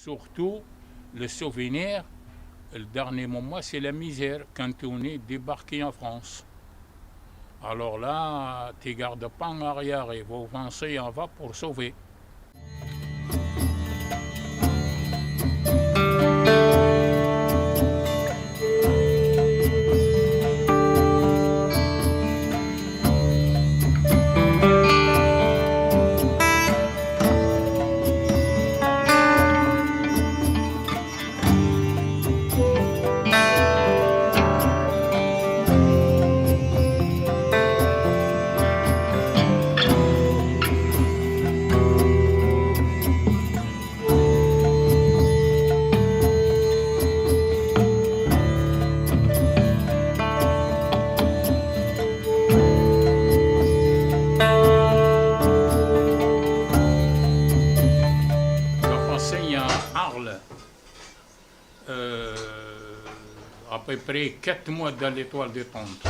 Surtout, le souvenir, le dernier moment, c'est la misère quand on est débarqué en France. Alors là, tu ne gardes pas en arrière, il faut avancer en va pour sauver. J'enseigne à Arles, à peu près 4 mois dans l'étoile de Tente.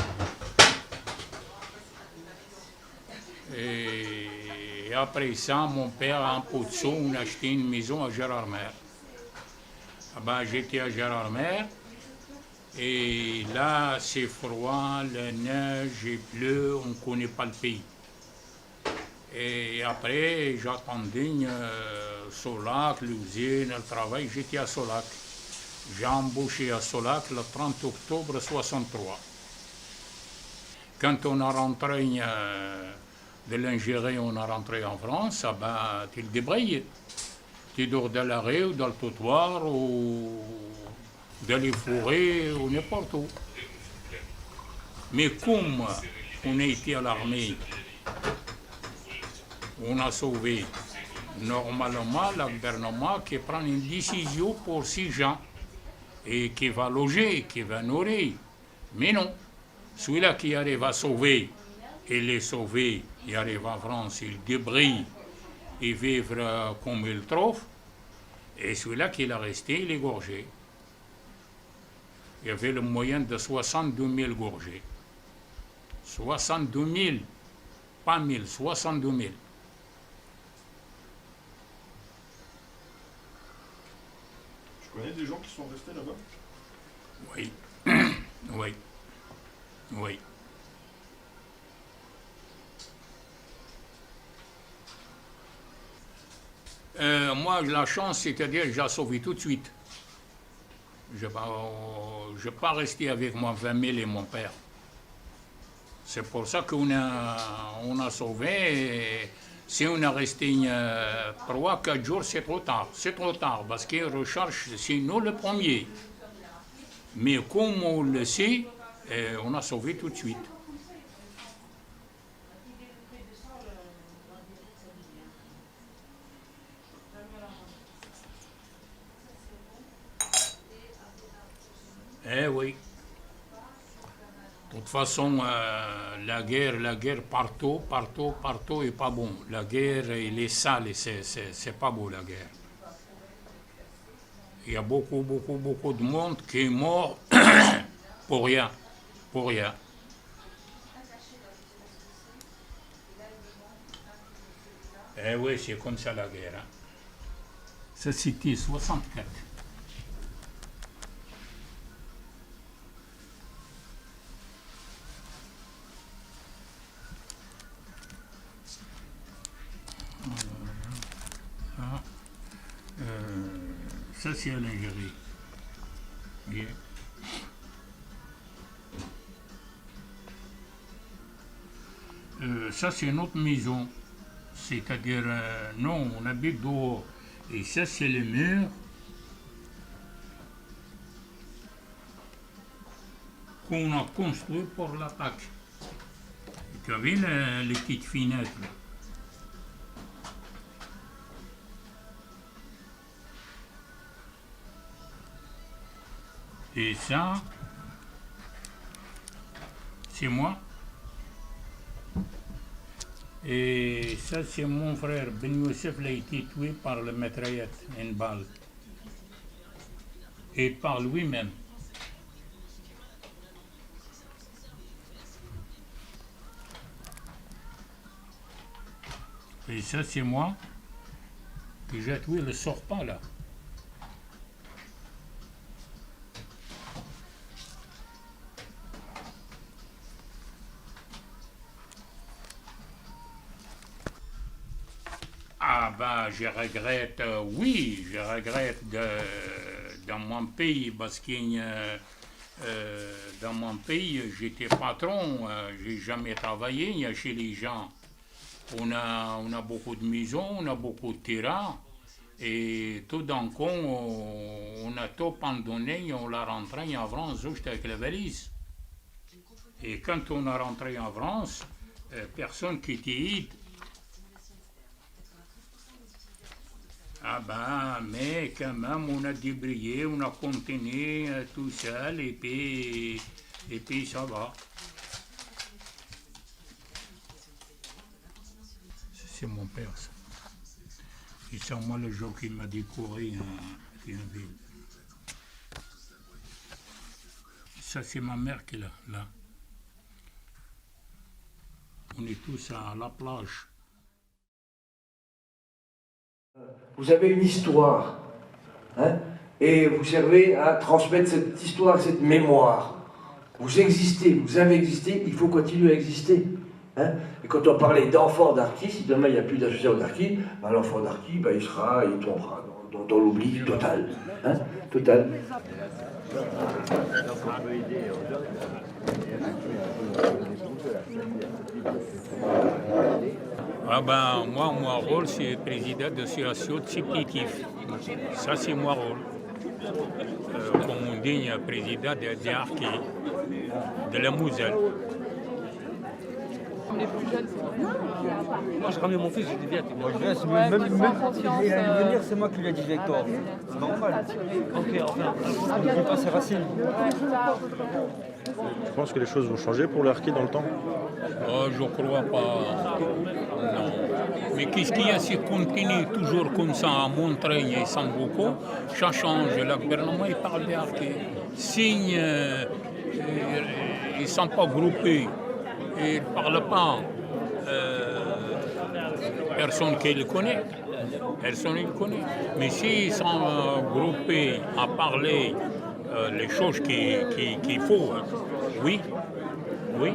Et après ça, mon père a un pot de sous, on a acheté une maison à Gérardmer. J'étais à Gérardmer, et là, c'est froid, la neige, il pleut, on ne connaît pas le pays. Et après, j'attendais Solac, l'usine, le travail, j'étais à Solac. J'ai embauché à Solac le 30 octobre 63. Quand on a rentré de l'ingénierie, on a rentré en France, tu le débrayes. Tu dors dans l'arrêt ou dans le trottoir ou dans les forêts ou n'importe où. Mais comme on a été à l'armée, on a sauvé. Normalement, le gouvernement qui prend une décision pour 6 gens et qui va loger, qui va nourrir. Mais non, celui-là qui arrive à sauver, il est sauvé, il arrive en France, il débrouille, il vivre comme il trouve, et celui-là qui est resté, il est gorgé. Il y avait le moyen de 62 000 gorgés. 62 000, pas 1000, 62 000. Tu connais des gens qui sont restés là-bas? Oui, oui, oui. Moi, la chance, c'est-à-dire que j'ai sauvé tout de suite. Je n'ai pas resté avec moi 20 000 et mon père. C'est pour ça qu'on a sauvé. Et si on a resté 3-4 jours, c'est trop tard. C'est trop tard parce qu'ils recherchent, c'est nous le premier. Mais comme on le sait, on a sauvé tout de suite. Eh oui. De toute façon, la guerre partout est pas bon. La guerre, il est sale et c'est pas beau la guerre. Il y a beaucoup de monde qui est mort pour rien, pour rien. Eh oui, c'est comme ça la guerre. Hein. Ça, c'était 64. Ça, c'est à l'Algérie. Yeah. Ça, c'est notre maison. C'est-à-dire, non, on habite dehors. Et ça, c'est le mur qu'on a construit pour l'attaque. Tu as vu les petites fenêtres là? Et ça, c'est moi. Et ça, c'est mon frère. Ben Youssef, il a été tué par le mitraillette, une balle. Et par lui-même. Et ça, c'est moi. Que j'ai tué, il ne sort pas là. ben, je regrette, oui, je regrette dans mon pays parce que dans mon pays, j'étais patron, j'ai jamais travaillé chez les gens. On a beaucoup de maisons, on a beaucoup de terrains. Et tout d'un coup, on a tout abandonné, on l'a rentré en France juste avec la valise. Et quand on est rentré en France, personne qui t'aide. Ah ben, mais quand même, on a débrouillé, on a continué tout seul, et puis ça va. C'est mon père, ça. C'est moi le jour qu'il m'a décoré à Thionville. Ça, c'est ma mère qui est là. On est tous à la plage. Vous avez une histoire, hein, et vous servez à transmettre cette histoire, cette mémoire. Vous existez, vous avez existé, il faut continuer à exister. Hein. Et quand on parlait d'enfant d'Arki, si demain il n'y a plus d'association d'Arki, ben, l'enfant d'Arki, ben, il tombera dans l'oubli total. Hein, total. Ah ben, moi, mon rôle, c'est président de l'association Tsipitif. Ça, c'est mon rôle. Comme on dit, président de Arki, de la Moselle. Les plus jeunes, c'est Moi, je ramène mon fils, j'ai dit viens. Moi, je viens, Ouais, même, sans même confiance, il allait venir, c'est moi qui lui ai dit Victor. C'est normal. Ok, enfin, Il ne pas ses racines. Tu penses que les choses vont changer pour l'Arki dans le temps? Oh, je ne crois pas. Non. Mais qu'est-ce qu'il y a si on continue toujours comme ça à montrer et sans beaucoup, ça change. Le gouvernement il parle d'Arki. Signe, ils ne sont pas groupés. Ils ne parlent pas. Personne qui le connaît. Personne ne le connaît. Mais s'ils sont groupés à parler les choses qu'il faut, hein, oui, oui.